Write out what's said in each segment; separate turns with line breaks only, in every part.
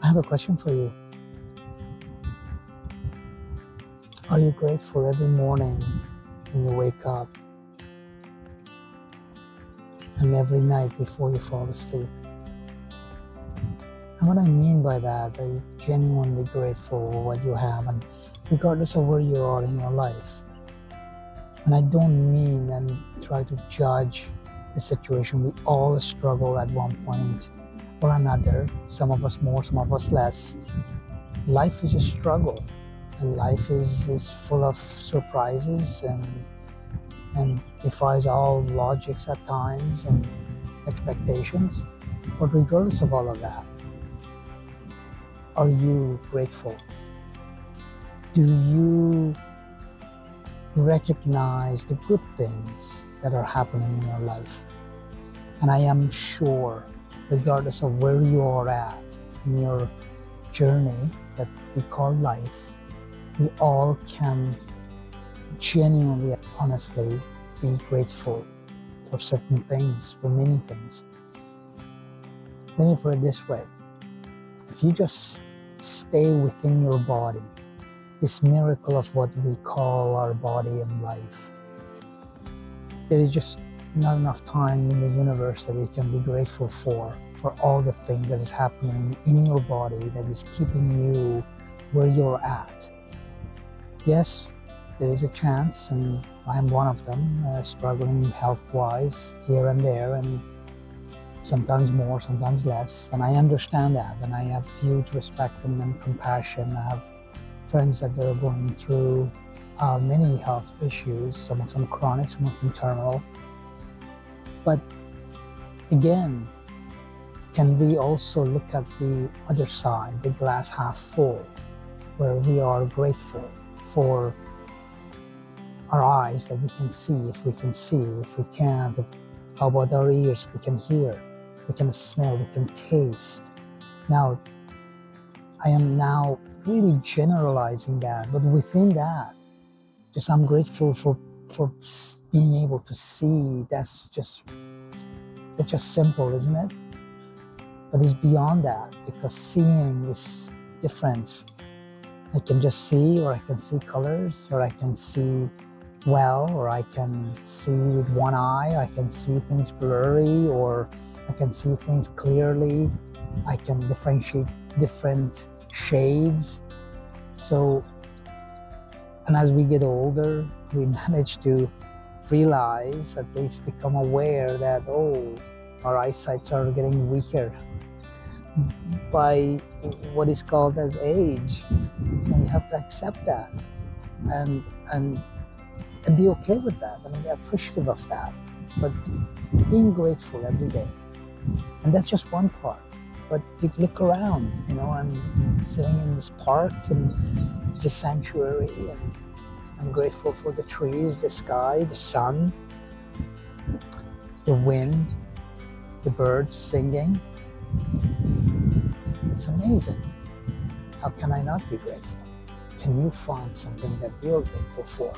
I have a question for you. Are you grateful every morning when you wake up and every night before you fall asleep? And what I mean by that, are you genuinely grateful for what you have, and regardless of where you are in your life? And I don't mean and try to judge the situation. We all struggle at one point or another, some of us more, some of us less. Life is a struggle, and life is full of surprises and defies all logics at times and expectations. But regardless of all of that, are you grateful? Do you recognize the good things that are happening in your life? And I am sure, regardless of where you are at in your journey that we call life, we all can genuinely, honestly be grateful for certain things, for many things. Let me put it this way. If you just stay within your body, this miracle of what we call our body and life, there is just not enough time in the universe that we can be grateful for all the things that is happening in your body that is keeping you where you're at. Yes, there is a chance, and I'm one of them, struggling health-wise here and there, and sometimes more, sometimes less, and I understand that, and I have huge respect and compassion. I have friends that are going through many health issues, some of them chronic, some of them terminal. But again, can we also look at the other side, the glass half full, where we are grateful for our eyes that we can see, if we can see, if we can't, how about our ears, we can hear, we can smell, we can taste. Now, I am now really generalizing that, but within that, just I'm grateful for being able to see. That's just simple, isn't it? But it's beyond that, because seeing is different. I can just see, or I can see colors, or I can see well, or I can see with one eye, I can see things blurry, or I can see things clearly. I can differentiate different shades. So, and as we get older, we manage to realize, at least become aware that, oh, our eyesights are getting weaker by what is called as age. And we have to accept that and be okay with that, and be appreciative of that, but being grateful every day. And that's just one part. But you look around, I'm sitting in this park and it's a sanctuary, and I'm grateful for the trees, the sky, the sun, the wind, the birds singing. It's amazing. How can I not be grateful? Can you find something that you're grateful for?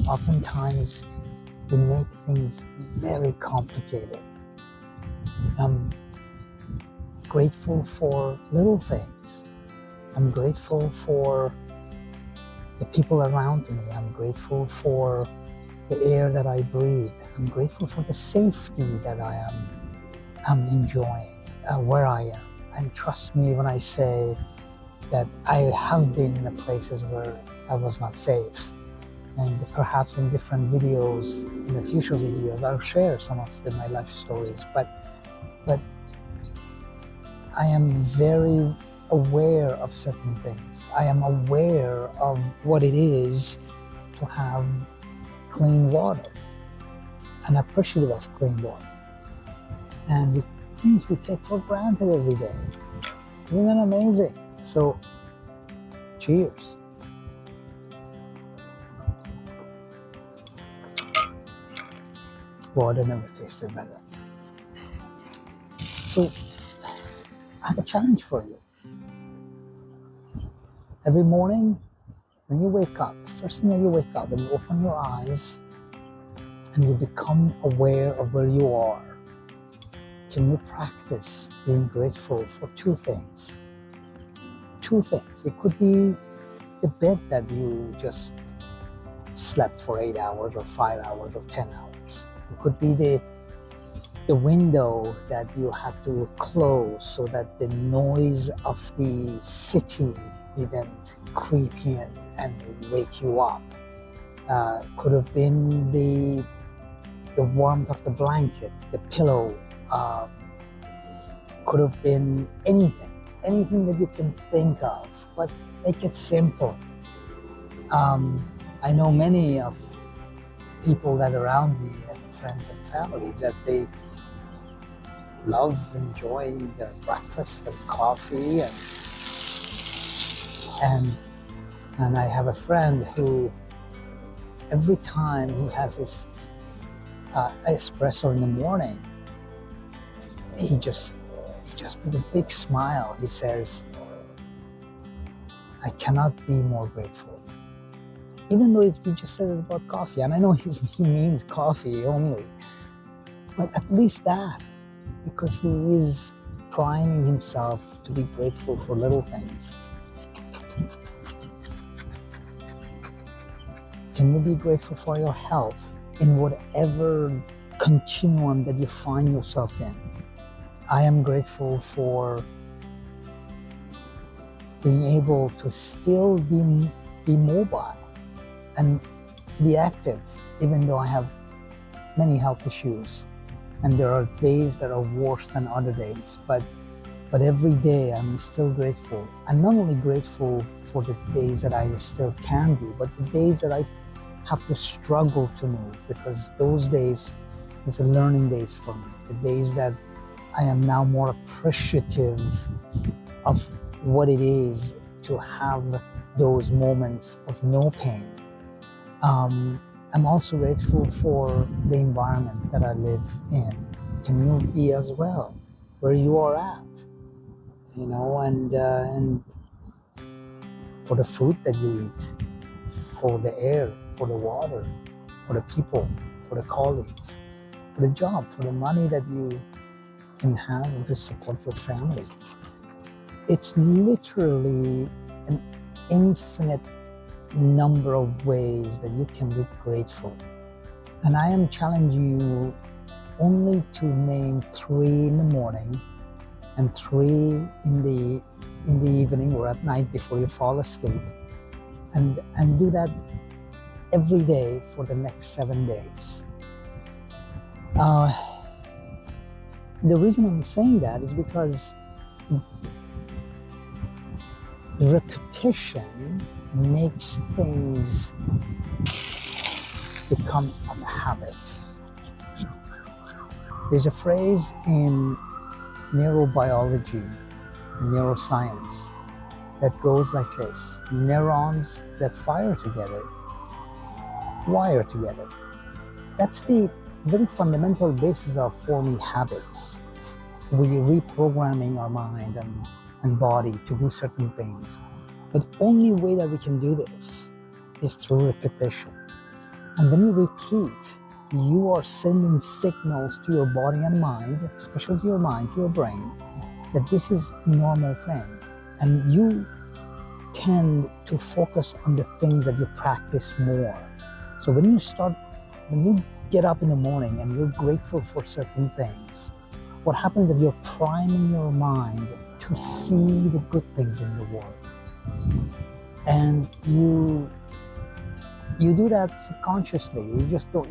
Oftentimes, we make things very complicated. I'm grateful for little things. I'm grateful for the people around me. I'm grateful for the air that I breathe. I'm grateful for the safety that I am enjoying where I am. And trust me when I say that I have been in places where I was not safe. And perhaps in different videos, in the future videos, I'll share some of my life stories. But I am very aware of certain things. I am aware of what it is to have clean water, and appreciative of clean water. And the things we take for granted every day. Isn't that amazing? So, cheers. Water never tasted better. So, I have a challenge for you. Every morning, when you wake up, the first thing that you wake up, when you open your eyes and you become aware of where you are, can you practice being grateful for two things? Two things. It could be the bed that you just slept for 8 hours or 5 hours or 10 hours. It could be the window that you had to close so that the noise of the city didn't creep in and wake you up. Could have been the warmth of the blanket, the pillow. Could have been anything that you can think of, but make it simple. I know many of people that are around me and friends and families that they love enjoying their breakfast and coffee and I have a friend who every time he has his espresso in the morning, he just with a big smile, he says, I cannot be more grateful. Even though if he just says it about coffee, and I know he means coffee only, but at least that, because he is priming himself to be grateful for little things. Can you be grateful for your health in whatever continuum that you find yourself in? I am grateful for being able to still be mobile and be active, even though I have many health issues. And there are days that are worse than other days, but every day I'm still grateful. I'm not only grateful for the days that I still can do, but the days that I have to struggle to move, because those days is a learning days for me. The days that I am now more appreciative of what it is to have those moments of no pain. I'm also grateful for the environment that I live in. Can you be as well, where you are at? You know, and for the food that you eat, for the air, for the water, for the people, for the colleagues, for the job, for the money that you can have to support your family. It's literally an infinite number of ways that you can be grateful. And I am challenging you only to name 3 in the morning and 3 in the evening or at night before you fall asleep, and do that every day for the next 7 days. The reason I'm saying that is because repetition makes things become of a habit. There's a phrase in neurobiology, neuroscience, that goes like this: neurons that fire together wire together. That's the very fundamental basis of forming habits. We're reprogramming our mind and body to do certain things. But the only way that we can do this is through repetition. And when you repeat, you are sending signals to your body and mind, especially to your mind, to your brain, that this is a normal thing. And you tend to focus on the things that you practice more. So when you get up in the morning and you're grateful for certain things, what happens is you're priming your mind to see the good things in the world. And you do that subconsciously.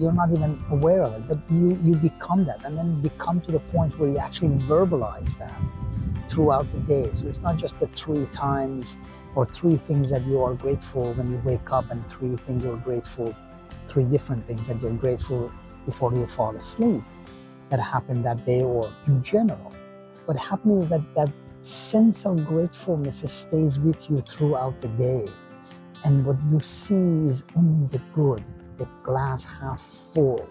You're not even aware of it, but you become that, and then become to the point where you actually verbalize that throughout the day. So it's not just the 3 times or 3 things that you are grateful when you wake up, and 3 things you're grateful, 3 different things that you're grateful before you fall asleep that happened that day or in general. What happens is that sense of gratefulness stays with you throughout the day. And what you see is only the good, the glass half full.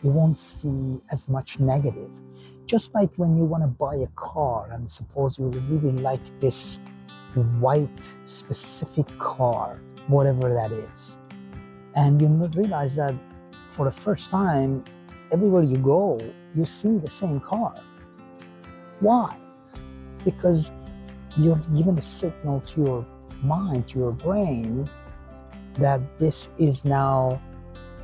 You won't see as much negative. Just like when you want to buy a car, and suppose you really like this white specific car, whatever that is. And you realize that for the first time, everywhere you go, you see the same car. Why? Because you've given a signal to your mind, to your brain, that this is now,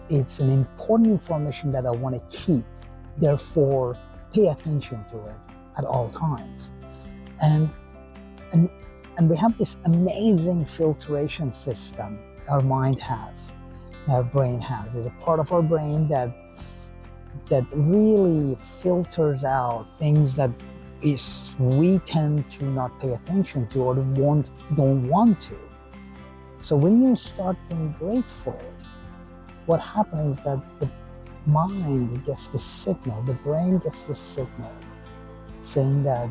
it's an important information that I want to keep. Therefore, pay attention to it at all times. And we have this amazing filtration system our mind has, our brain has. There's a part of our brain that really filters out things that we tend to not pay attention to or don't want to. So when you start being grateful, what happens is that the mind gets the signal, the brain gets the signal saying that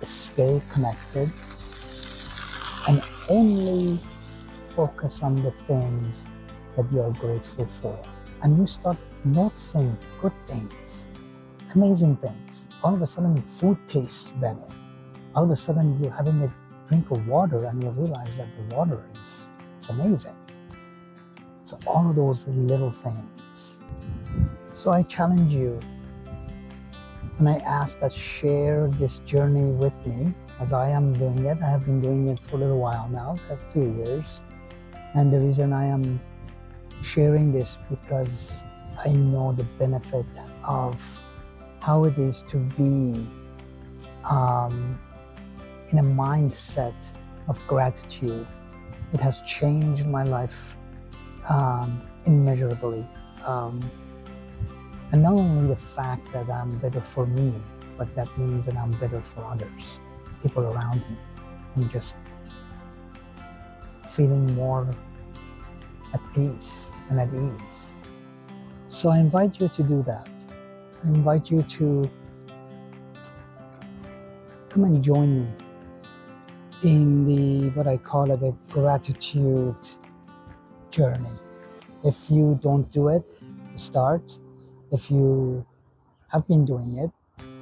stay connected and only focus on the things that you're grateful for. And you start noticing good things, amazing things. All of a sudden, food tastes better. All of a sudden, you're having a drink of water and you realize that the water it's amazing. So all of those little things. So I challenge you and I ask that share this journey with me as I am doing it. I have been doing it for a little while now, a few years. And the reason I am sharing this because I know the benefit of how it is to be in a mindset of gratitude. It has changed my life immeasurably. And not only the fact that I'm better for me, but that means that I'm better for others, people around me. I'm just feeling more at peace and at ease. So I invite you to do that. I invite you to come and join me in the, what I call it, a gratitude journey. If you don't do it, start. If you have been doing it,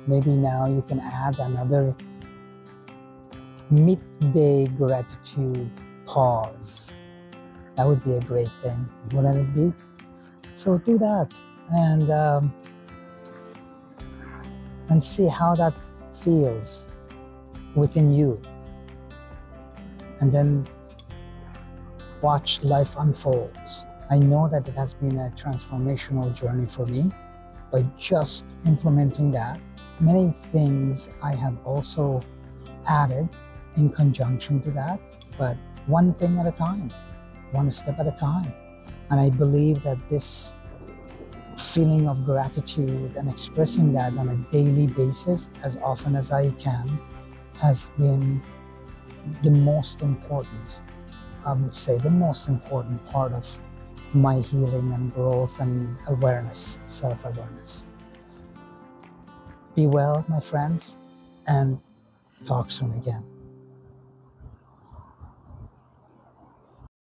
maybe now you can add another midday gratitude pause. That would be a great thing, wouldn't it be? So do that and see how that feels within you. And then watch life unfolds. I know that it has been a transformational journey for me by just implementing that. Many things I have also added in conjunction to that, but one thing at a time, one step at a time. And I believe that this feeling of gratitude and expressing that on a daily basis, as often as I can, has been the most important, I would say, the most important part of my healing and growth and awareness, self-awareness. Be well, my friends, and talk soon again.